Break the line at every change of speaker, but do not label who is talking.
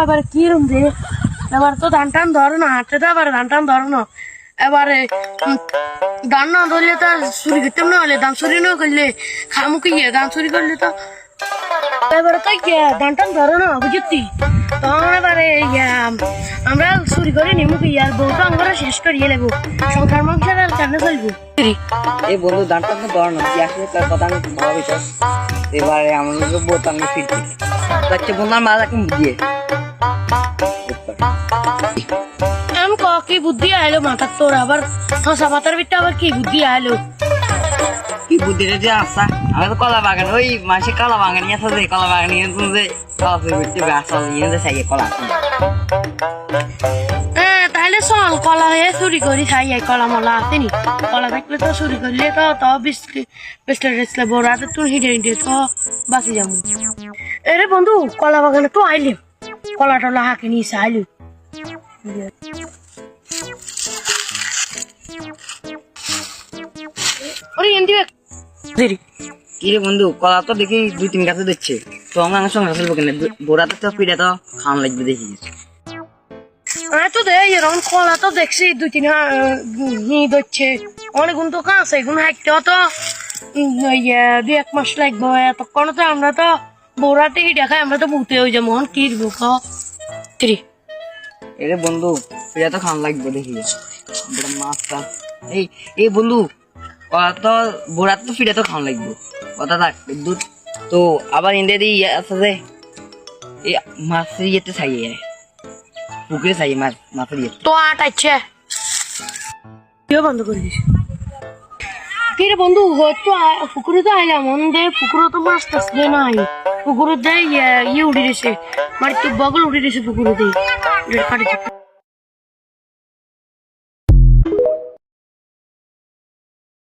এবার কিরম রে এবার তো ধান টান ধরো না হাঁটতে তো আবার ধান টান ধরো না এবারে ধান না ধরলে তো চুরি করতে না হলে ধান চুরি না করলে খামুকি ধান চুরি করলে তো এবারে তো ধান টান ধরো না বুঝতি তখন এবারে আমরা চুরি করে নিমু কি আর বউ তো আমরা শেষ করিয়ে নেবো সংসার সংসার আর কেন চলবো
এই বন্ধু ধানটা তো ধর না তুই আসলে তার কথা আমি ভাবিস এবারে আমার বউ তো আমি ফিরছি তাকে বন্ধু মা এখন বুঝিয়ে
কি বুদ্ধি আইলো মাথার তোর আবার হাসা মাথার ভিতরে আবার কি বুদ্ধি আইলো
কি বুদ্ধিটা যে আসা আমি তো কলা বাগান ওই মাসে কলা বাগান নিয়ে আসা কলা বাগান নিয়ে যে কলা ফুল গাছ নিয়ে যে সাইকে কলা
তাহলে চল কলা হয়ে চুরি করি খাই কলা মলা আসেনি কলা থাকলে তো চুরি করলে তো বেসলে বড় হাতে তোর হিটে হিটে তো বাঁচি যাবো এরে বন্ধু কলা বাগানে তো আইলে কলা টলা হাঁকে নিয়ে আইলি
কি রে বন্ধু কলা তো দেখি 2-3 গাছে দিচ্ছে তো আমার সঙ্গে আসলে কেন বোরাতে তো পিঠে তো খাওয়ান লাগবে দেখি
তো দে এরকম কলা তো দেখছি 2-3 ধরছে অনেকগুণ তো কাছে এগুলো হাঁটতে তো 2-1 মাস লাগবে এতক্ষণ তো আমরা তো বোরাতে দেখাই আমরা তো বুতে হয়ে যাবো কি
এরে বন্ধু পিঠে তো খাওয়ান লাগবে দেখি মাছটা এই বন্ধু কলা তো বোরাতে তো পিঠে তো খাওয়ান লাগবে কথা থাক দুধ তো আবার ইন্ডিয়া দিয়ে আছে যে এই মাছের ইয়েতে চাইয়ে পুকুরে চাই মাছের ইয়ে
তো আটাচ্ছে বন্ধ করে দিস কি রে বন্ধু হয়তো পুকুরে তো আইলাম দে পুকুরে তো মাছ টাছ দে নাই পুকুরে দে উঠে দিছে মানে তো বগল উঠে দিছে পুকুরে দিয়ে